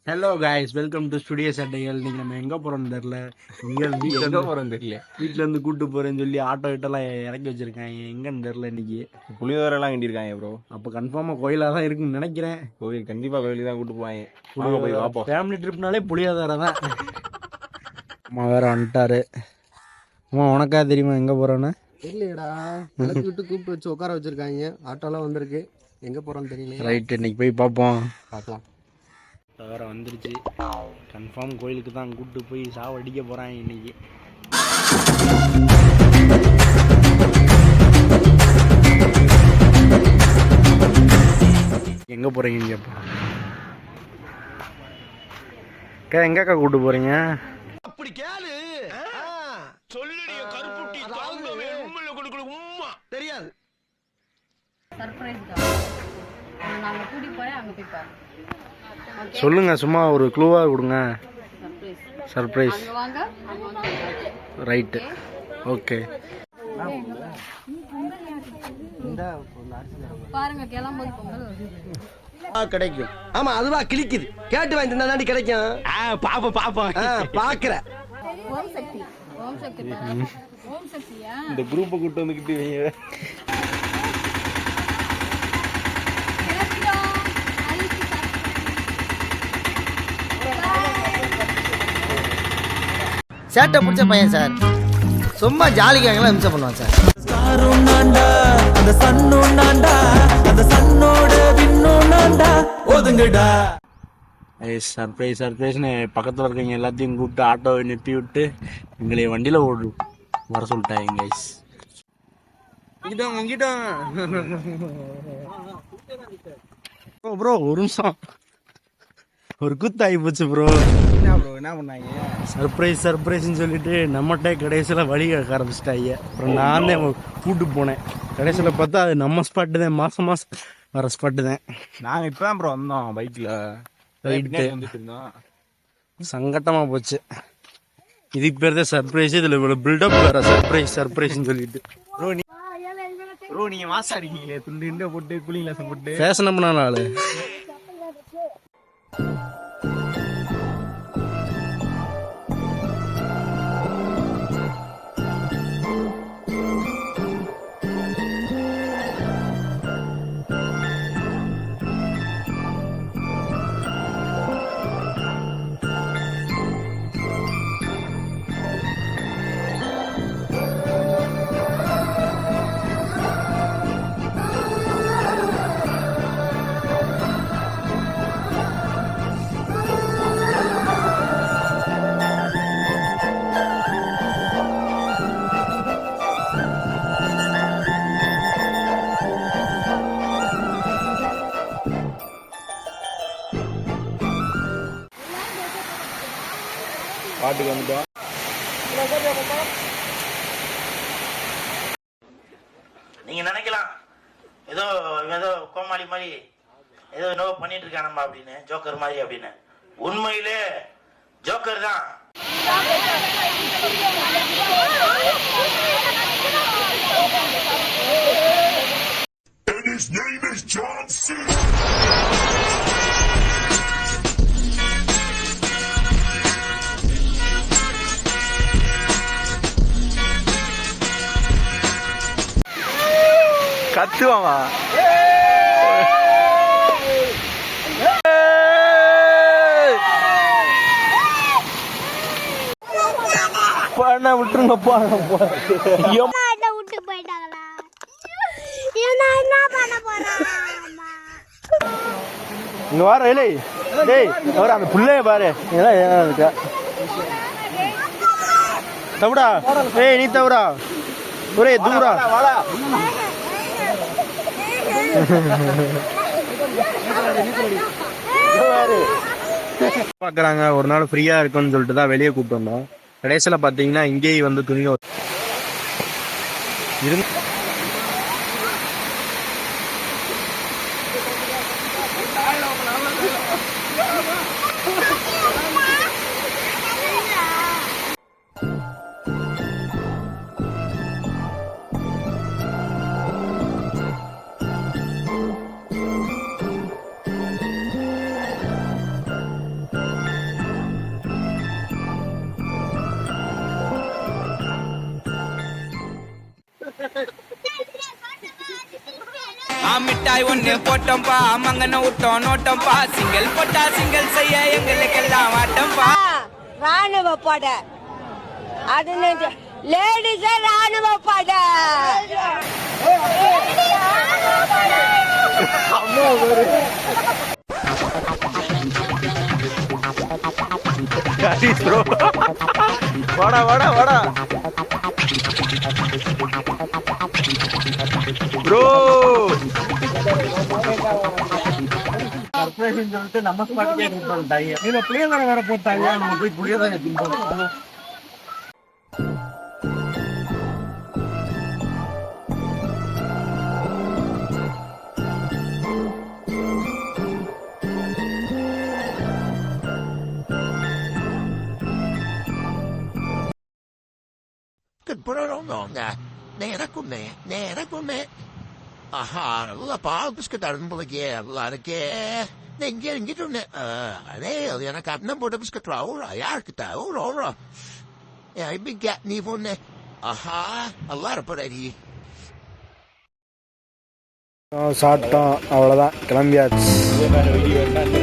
Hello guys, welcome to studio சட்டைகள். இன்னைக்கு நம்ம எங்கே போகிறோம்னு தெரில. வீட்டிலேருந்து கூப்பிட்டு போகிறேன்னு சொல்லி ஆட்டோ கிட்டலாம் இறக்கி வச்சுருக்காங்க. எங்கன்னு தெரில. இன்னைக்கு புளியோதரெல்லாம் கிண்டியிருக்காங்க ப்ரோ. அப்போ கன்ஃபார்மாக கோயிலாக தான் இருக்குன்னு நினைக்கிறேன். கோவில் கண்டிப்பாக கோயிலுக்கு தான் கூப்பிட்டு போவாங்க. போய் பார்ப்போம். ஃபேமிலி ட்ரிப்னாலே புளியோதரை தான். அம்மா வேற வந்துட்டாரு. அம்மா உனக்கா தெரியுமா எங்கே போகிறோன்னு? இல்லையடா, கிளப்பி விட்டு கூப்பிட்டு வச்சு உட்கார வச்சுருக்காங்க. ஆட்டோலாம் வந்திருக்கு. எங்கே போகிறோன்னு தெரியல. ரைட்டு, இன்னைக்கு போய் பார்க்கலாம். வேற வந்துருச்சு. கன்ஃபார்ம் கோயிலுக்கு தான் கூப்பிட்டு போய் சாவடிக்க போகிறாங்க இன்னைக்கு. எங்கே போகிறீங்கன்னு கேட்போம். அக்கா எங்கக்கா கூப்பிட்டு போகிறீங்க? அப்படி கேளு. சொல்லுடைய கருப்புட்டி தாங்கவே உம்மையில கொடுக்கல உம்மா தெரியாது. சர்ப்ரைஸ் தான். நாங்க கூடி போய் அங்க போய் பாரு. சொல்லுங்க, சும்மா ஒரு க்ளூவா கொடுங்க. சர்ப்ரைஸ். அங்க வாங்க. Right, okay. பாருங்க, கிளம்போது பொங்கல் கிடைக்கும். ஆமா, அதுவா கிளிக்குது. கேட்டு வாங்கிட்டு இருந்தா தாண்டி கிடைக்கும். பாப்பா பாக்குற. ஓம் சக்தி. ஓம் சக்தி பாரு. ஓம் சக்தியா? இந்த குரூப்பை கூப்பிட்டு வந்துக்கிட்டு வைங்க. சேட்டை பிடிச்ச பையன் சார். சும்மா ஜாலிக்காகலாம் இம்சை பண்ணுவான் சார். சர்ப்ரைஸ்னு பக்கத்தில் இருக்கவங்க எல்லாத்தையும் கூப்பிட்டு ஆட்டோவை நிறுத்தி விட்டு எங்களை வண்டியில் வர சொல்லிட்டாங்க கைஸ். ப்ரோ ஒரு நிமிஷம், ஒரு கூத்தாகி போச்சு ப்ரோ. என்ன பண்ணாங்க? சர்ப்ரைஸ்ன்னு சொல்லிட்டு நம்மகிட்ட கடைசியில் வழி கேட்க ஆரம்பிச்சிட்டாங்க. அப்புறம் நான் தான் கூப்பிட்டு போனேன். கடைசியில் பார்த்தா அது நம்ம ஸ்பாட்டு தான், மாதம் வர ஸ்பாட்டு தான். நாங்கள் இப்போ தான் ப்ரோ வந்தோம் பைக்கில். வந்துட்டு இருந்தோம். சங்கட்டமாக போச்சு. இதுக்கு பேர் தான் சர்ப்ரைஸ். இதில் இவ்வளோ பில்டப் வேறு சர்ப்ரைஸ்ன்னு சொல்லிட்டு. ப்ரோ நீங்கள் மாசம் அடிக்கீங்களே, துண்டு போட்டு கூலிங் கிளாஸ் போட்டு ஃபேஷனபிளான ஆள். பாட்டுக்கு வந்துட்டோம். நீங்க நினைக்கலாம் ஏதோ கோமாளி மாதிரி ஏதோ நோ பண்ணிட்டு இருக்கானம்மா அப்படின்னு, ஜோக்கர் மாதிரி அப்படின்னு. உண்மையிலே ஜோக்கர் தான். His name is John C. கத்துவாமா? பாட விட்டுருங்க, விட்டு போயிட்டாங்களா? நான் என்ன பண்ண போறேன்? இங்க வர இல்லை. டேய் வர அந்த புள்ளைய பாரு. இதெல்லாம் இருக்கா தவிடா? ஏய் நீ தவிடா, ஒரே தூரா பாக்குறாங்க. ஒரு நாள் ஃப்ரீயா இருக்குன்னு சொல்லிட்டு தான் வெளியே கூப்பிட்டு வந்தோம். கடைசியில் பார்த்தீங்கன்னா இங்கேயே வந்து துணியை இருந்து மிட்டாய் ஒண்ணு போட்டோம்பா மங்கன விட்டோம் நோட்டோம்பா சிங்கிள் போட்டா சிங்கிள் செய்ய எங்களுக்கெல்லாம் வாட்டோம்பா. ராணுவ படை அது லேடிஸே ராணுவ படை. வாடா வாடா வாடா ப்ரோ. சர்ப்ரைஸ்னு சொல்லிட்டு நம்ம ஸ்பாட்டுக்கே கூப்பிட்டு வந்துட்டாங்க. இதுல புளியோதரை வேற போட்டாங்க. நம்ம போய் புளியோதரை தின்போம். Nära kom med. Aha, la palpes que tarden por aquí, la que ninguém get on it. Nee, jag kan inte både ska tro jag kan ta ora. Ja, jag blir get ni von. Aha, a lot of it. சாப்பிட்டோம், அவ்வளோதான், கிளம்பியாச்சு.